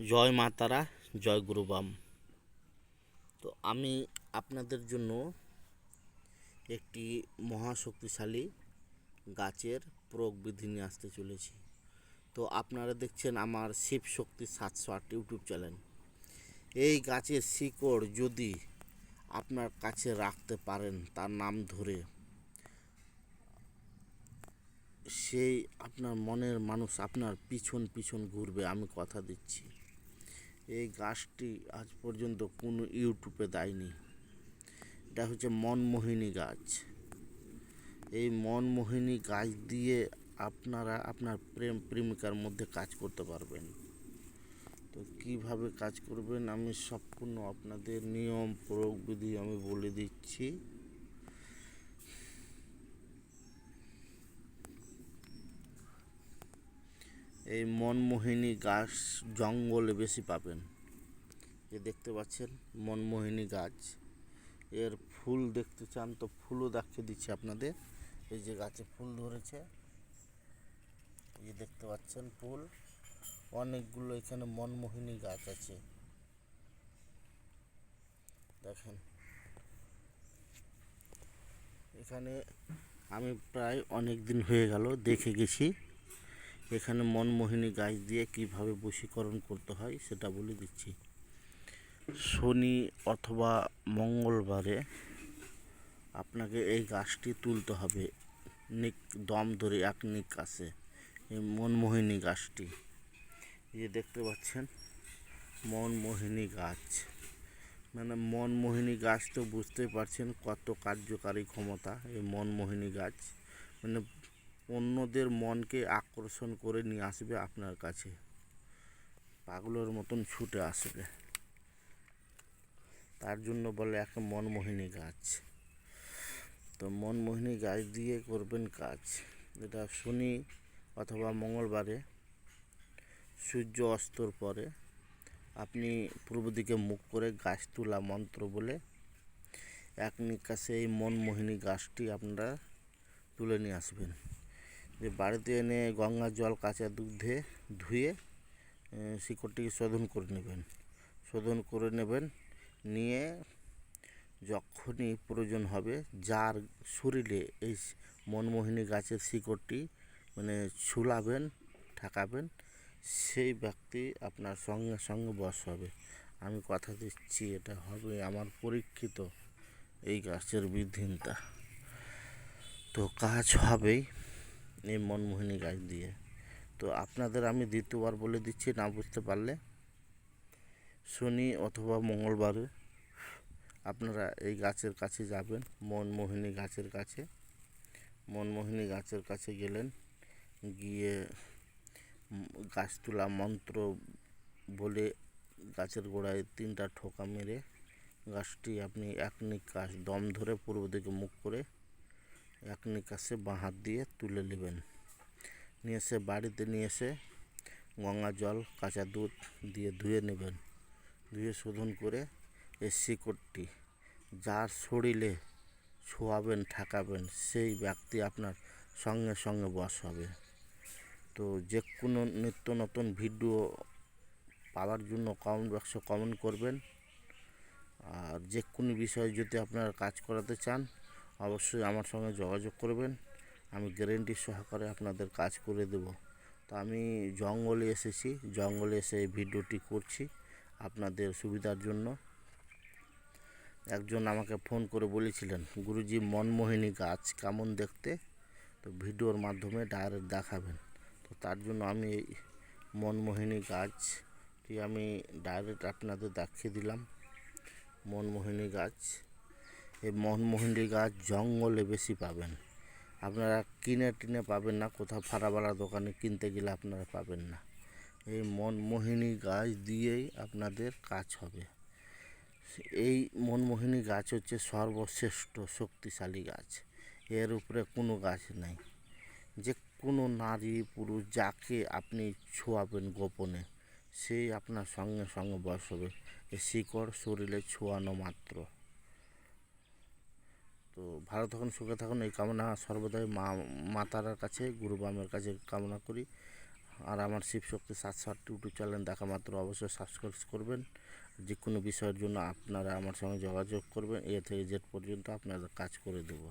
জয় মা তারা, জয় গুরুবাম। তো আমি আপনাদের জন্য একটি মহাশক্তিশালী গাছের প্রয়োগ বিধি নিয়ে আসতে চলেছি। তো আপনারা দেখছেন আমার শিব শক্তি 708 ইউটিউব চ্যানেল। এই গাছের শিকড় যদি আপনার কাছে রাখতে পারেন, তার নাম ধরে, সেই আপনার মনের মানুষ আপনার পিছন পিছন ঘুরবে, আমি কথা দিচ্ছি। এই গাছটি আজ পর্যন্ত কোনো ইউটিউবে দেয়নি। এটা হচ্ছে মনমোহিনী গাছ। এই মনমোহিনী গাছ দিয়ে আপনারা আপনার প্রেমিকার মধ্যে কাজ করতে পারবেন। তো কিভাবে কাজ করবেন আমি সম্পূর্ণ আপনাদের নিয়ম প্রয়োগ বিধি আমি বলে দিচ্ছি। এই মনমোহিনী গাছ জঙ্গলে বেশি পাবেন। যে দেখতে পাচ্ছেন মনমোহিনী গাছ, এর ফুল দেখতে চান তো ফুলও দেখিয়ে দিচ্ছি আপনাদের। এই যে গাছে ফুল ধরেছে, এই যে দেখতে পাচ্ছেন ফুল, অনেকগুলো এখানে মনমোহিনী গাছ আছে, দেখেন। এখানে আমি প্রায় অনেক দিন হয়ে গেল দেখে গেছি। এখানে মনমোহিনী গাছ দিয়ে কিভাবে বশীকরণ করতে হয় সেটা বলে দিচ্ছি। শনি অথবা মঙ্গলবারে আপনাকে এই গাছটি তুলতে হবে, দম ধরে এক নিকাশে। এই মনমোহিনী গাছটি, এই যে দেখতে পাচ্ছেন মনমোহিনী গাছ, মানে মনমোহিনী গাছ তো বুঝতেই পারছেন কত কার্যকারী ক্ষমতা এই মনমোহিনী গাছ। মানে অন্যদের মনকে আকর্ষণ করে নিয়ে আসবে আপনার কাছে, পাগলের মতন ছুটে আসবে। তার জন্য বলে একটা মনমোহিনী গাছ। তো মনমোহিনী গাছ দিয়ে করবেন কাজ। এটা শনি অথবা মঙ্গলবারে সূর্য অস্তর পরে আপনি পূর্ব দিকে মুখ করে গাছ তোলা মন্ত্র বলে এক নিকাশে এই মনমোহিনী গাছটি আপনারা তুলে নিয়ে আসবেন। যে বাড়িতে এনে গঙ্গার জল কাঁচা দুধে ধুয়ে শিকড়টিকে শোধন করে নেবেন। নিয়ে যখনই প্রয়োজন হবে, যার শরীরে এই মনমোহিনী গাছের শিকড়টি মানে ছুলাবেন, ঠেকাবেন, সেই ব্যক্তি আপনার সঙ্গে সঙ্গে বশ হবে। আমি কথা দিচ্ছি এটা হবে আমার পরীক্ষিত এই গাছের বিধিনতা। তো কাজ হবেই এই মনমোহিনী গাছ দিয়ে। তো আপনাদের আমি দ্বিতীয়বার বলে দিচ্ছি, না বুঝতে পারলে শনি অথবা মঙ্গলবারে আপনারা এই গাছের কাছে যাবেন, মনমোহিনী গাছের কাছে। মনমোহিনী গাছের কাছে গেলেন, গিয়ে গাছ তোলা মন্ত্র বলে গাছের গোড়ায় 3টা ঠোকা মেরে গাছটি আপনি এক নিকাশ দম ধরে পূর্ব দিকে মুখ করে এক নিকাশে বাঁ হাত দিয়ে তুলে নেবেন। নিয়ে এসে বাড়িতে নিয়ে এসে গঙ্গা জল কাঁচা দুধ দিয়ে ধুয়ে নেবেন। ধুয়ে শোধন করে এই শিকড়টি যার শরীরে ছোঁয়াবেন, ঠেকাবেন, সেই ব্যক্তি আপনার সঙ্গে সঙ্গে বশ হবে। তো যে কোনো নিত্য নতুন ভিডিও পাওয়ার জন্য কমেন্ট বক্সে কমেন্ট করবেন। আর যে কোনো বিষয়ে যদি আপনারা কাজ করাতে চান অবশ্যই আমার সঙ্গে যোগাযোগ করবেন, আমি গ্যারেন্টি সহকারে আপনাদের কাজ করে দেব। তো আমি জঙ্গলে এসেছি, জঙ্গলে এসে এই ভিডিওটি করছি আপনাদের সুবিধার জন্য। একজন আমাকে ফোন করে বলেছিলেন, গুরুজি মনমোহিনী গাছ কেমন দেখতে, তো ভিডিওর মাধ্যমে ডাইরেক্ট দেখাবেন। তো তার জন্য আমি এই মনমোহিনী গাছটি আমি ডাইরেক্ট আপনাদের দেখিয়ে দিলাম। মনমোহিনী গাছ, এই মনমোহিনী গাছ জঙ্গলে বেশি পাবেন, আপনারা কিনে টিনে পাবেন না, কোথাও ফাড়াবাড়া দোকানে কিনতে গেলে আপনারা পাবেন না। এই মনমোহিনী গাছ দিয়েই আপনাদের কাজ হবে। এই মনমোহিনী গাছ হচ্ছে সর্বশ্রেষ্ঠ শক্তিশালী গাছ, এর উপরে কোনো গাছ নাই। যে কোনো নারী পুরুষ যাকে আপনি ছোঁয়াবেন গোপনে, সেই আপনার সঙ্গে সঙ্গে বশ হবে, এই শিকড় শরীরে ছোঁয়ানো মাত্র। তো ভালো থাকুন, সুখে থাকুন, এই কামনা সর্বদাই মা তারার কাছে, গুরু বামের কাছে কামনা করি। আর আমার শিবশক্তি 760 ইউটিউব চ্যানেল দেখা মাত্র অবশ্যই সাবস্ক্রাইব করবেন। যে কোনো বিষয়ের জন্য আপনারা আমার সঙ্গে যোগাযোগ করবেন, এ থেকে জেড পর্যন্ত আপনাদের কাজ করে দেবো।